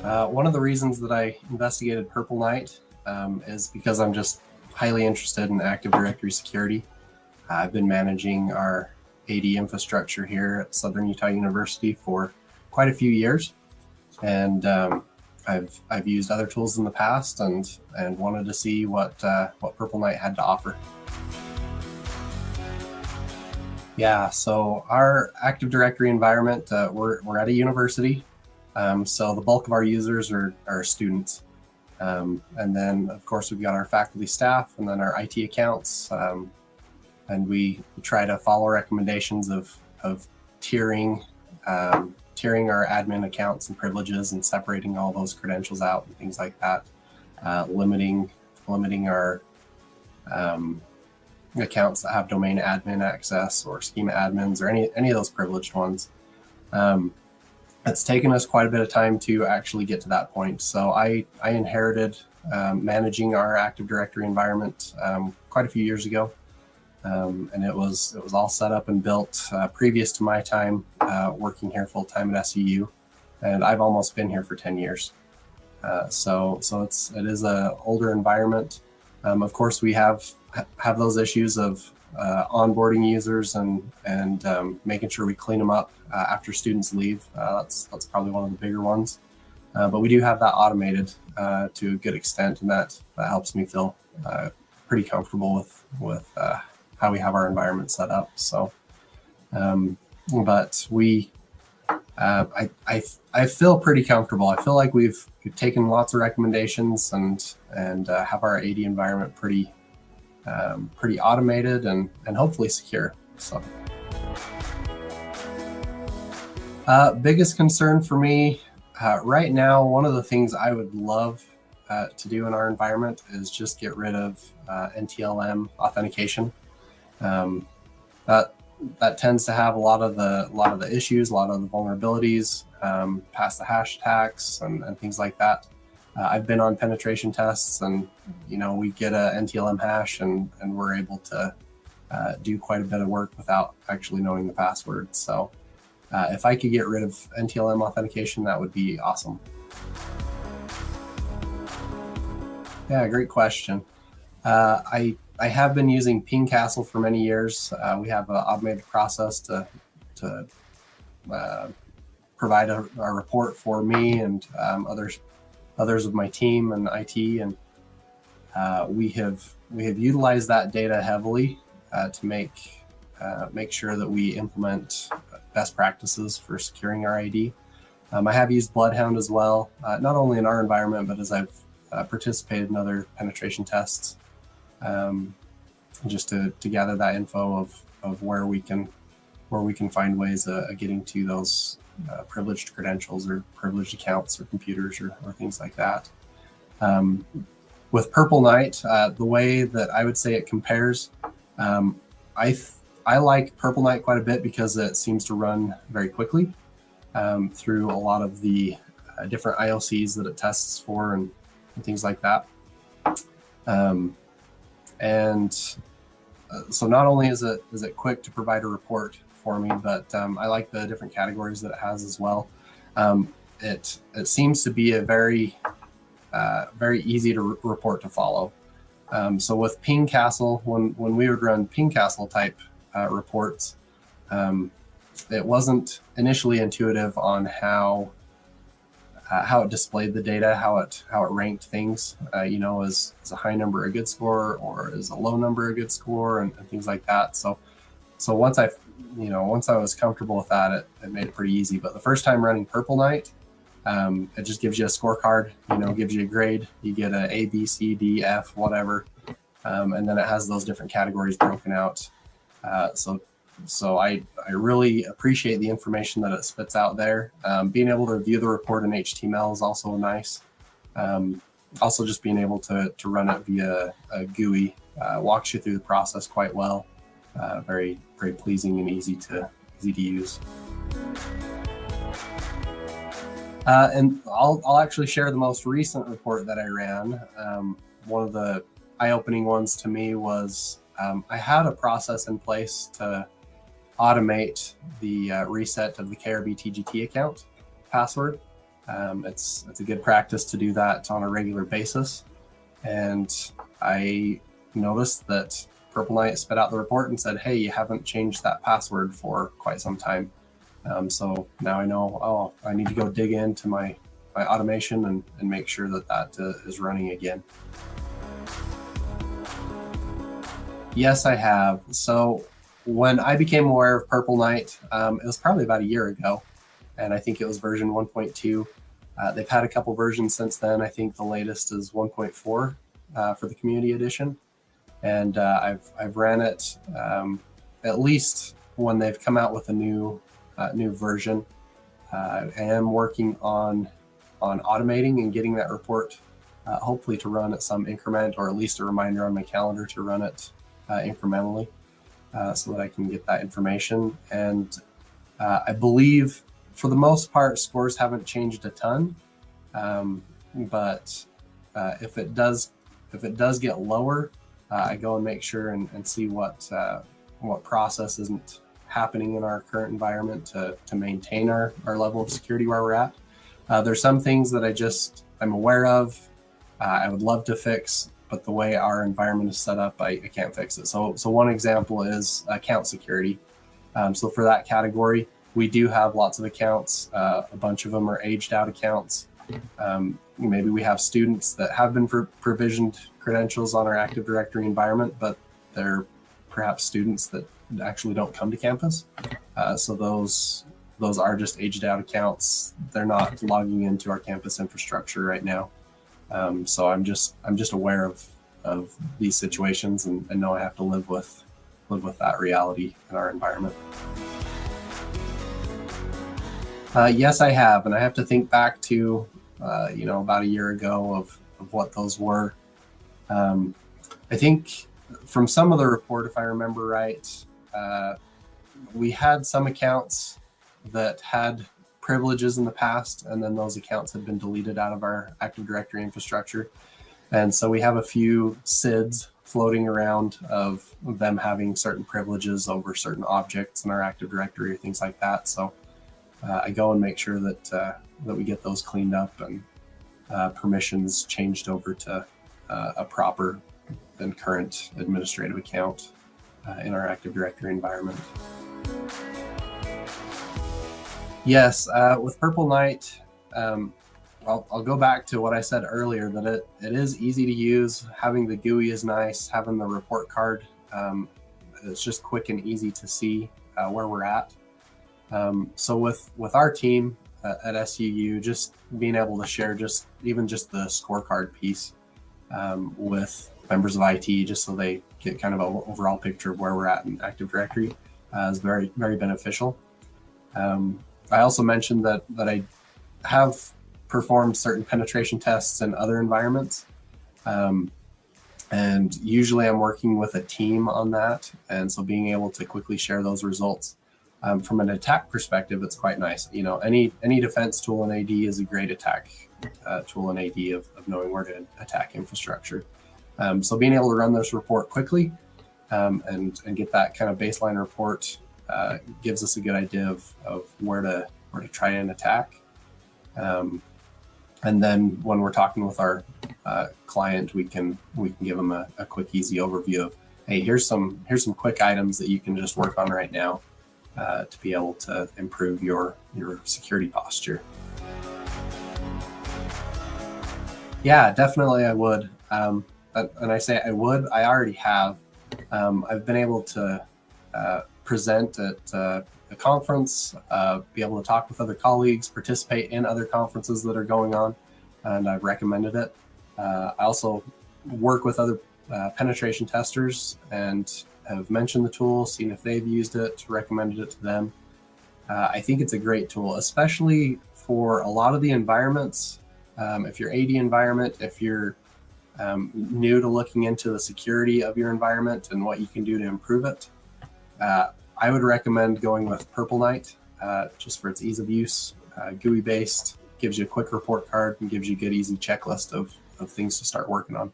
One of the reasons that I investigated Purple Knight is because I'm just highly interested in Active Directory security. I've been managing our AD infrastructure here at Southern Utah University for quite a few years, and I've used other tools in the past and wanted to see what Purple Knight had to offer. Yeah, so our Active Directory environment, we're at a university, so the bulk of our users are students. And then, of course, we've got our faculty, staff, and then our IT accounts. And we try to follow recommendations of tiering our admin accounts and privileges and separating all those credentials out and things like that, limiting our accounts that have domain admin access or schema admins or any of those privileged ones. It's taken us quite a bit of time to actually get to that point. So I inherited managing our Active Directory environment quite a few years ago. And it was all set up and built previous to my time working here full time at SUU, and I've almost been here for 10 years. So it is a older environment. Of course, we have those issues of onboarding users and making sure we clean them up after students leave. That's probably one of the bigger ones. But we do have that automated to a good extent, and that helps me feel pretty comfortable with how we have our environment set up. So, but I feel pretty comfortable. I feel like we've taken lots of recommendations and have our AD environment pretty automated and hopefully secure. So, biggest concern for me right now, one of the things I would love to do in our environment is just get rid of NTLM authentication. That tends to have a lot of the issues, a lot of the vulnerabilities, pass the hash attacks and things like that. I've been on penetration tests, and we get a NTLM hash, and we're able to do quite a bit of work without actually knowing the password. So if I could get rid of NTLM authentication, that would be awesome. Yeah, great question. I have been using Ping Castle for many years. We have an automated process to provide a report for me and others of my team and IT, and we have utilized that data heavily to make sure that we implement best practices for securing our ID. I have used Bloodhound as well, not only in our environment, but as I've participated in other penetration tests. Just to gather that info of where we can find ways of getting to those privileged credentials or privileged accounts or computers or things like that. With Purple Knight, the way that I would say it compares, I like Purple Knight quite a bit because it seems to run very quickly through a lot of the different IOCs that it tests for and things like that. So not only is it quick to provide a report for me, but I like the different categories that it has as well. It seems to be a very easy to report to follow. So with Ping Castle, when we would run Ping Castle type reports, it wasn't initially intuitive on how it displayed the data, how it ranked things, is a high number a good score or is a low number a good score and things like that. So once I was comfortable with that, it made it pretty easy. But the first time running Purple Knight, it just gives you a scorecard, gives you a grade. You get a B, C, D, F, whatever. And then it has those different categories broken out. So I really appreciate the information that it spits out there. Being able to view the report in HTML is also nice. Also, just being able to run it via a GUI walks you through the process quite well. Very, very pleasing and easy to use. And I'll actually share the most recent report that I ran. One of the eye-opening ones to me was I had a process in place to automate the reset of the KRB TGT account password. It's a good practice to do that on a regular basis. And I noticed that Purple Knight spit out the report and said, hey, you haven't changed that password for quite some time. So now I know, oh, I need to go dig into my automation and make sure that is running again. Yes, I have. So when I became aware of Purple Knight, it was probably about a year ago, and I think it was version 1.2. They've had a couple versions since then. I think the latest is 1.4 for the community edition, and I've ran it at least when they've come out with a new version. I am working on automating and getting that report hopefully to run at some increment, or at least a reminder on my calendar to run it incrementally, so that I can get that information. And I believe for the most part scores haven't changed a ton, but if it does get lower, I go and make sure and see what process isn't happening in our current environment to maintain our level of security where we're at. There's some things that I'm aware of, I would love to fix, but the way our environment is set up, I can't fix it. So one example is account security. So for that category, we do have lots of accounts. A bunch of them are aged out accounts. Maybe we have students that have been provisioned credentials on our Active Directory environment, but they're perhaps students that actually don't come to campus. So those are just aged out accounts. They're not logging into our campus infrastructure right now. So I'm just aware of these situations and know I have to live with that reality in our environment. Yes, I have, and I have to think back to about a year ago of what those were. I think from some of the report, if I remember right, we had some accounts that had privileges in the past, and then those accounts had been deleted out of our Active Directory infrastructure. And so we have a few SIDs floating around of them having certain privileges over certain objects in our Active Directory or things like that. So I go and make sure that we get those cleaned up and permissions changed over to a proper and current administrative account in our Active Directory environment. Yes, with Purple Knight, I'll go back to what I said earlier, that it is easy to use. Having the GUI is nice. Having the report card, it's just quick and easy to see where we're at. So with our team at SUU, just being able to share even just the scorecard piece with members of IT, just so they get kind of an overall picture of where we're at in Active Directory, is very, very beneficial. I also mentioned that I have performed certain penetration tests in other environments. And usually I'm working with a team on that. And so being able to quickly share those results from an attack perspective, it's quite nice. Any defense tool in AD is a great attack tool in AD of knowing where to attack infrastructure. So being able to run this report quickly and get that kind of baseline report gives us a good idea of where to try and attack. And then when we're talking with our client, we can give them a quick, easy overview of, hey, here's some quick items that you can just work on right now to be able to improve your security posture. Yeah, definitely I would. And I say I would, I already have. I've been able to present at a conference, be able to talk with other colleagues, participate in other conferences that are going on, and I've recommended it. I also work with other penetration testers and have mentioned the tool, seen if they've used it, recommended it to them. I think it's a great tool, especially for a lot of the environments. If you're AD environment, if you're new to looking into the security of your environment and what you can do to improve it, I would recommend going with Purple Knight just for its ease of use, GUI based, gives you a quick report card and gives you a good easy checklist of things to start working on.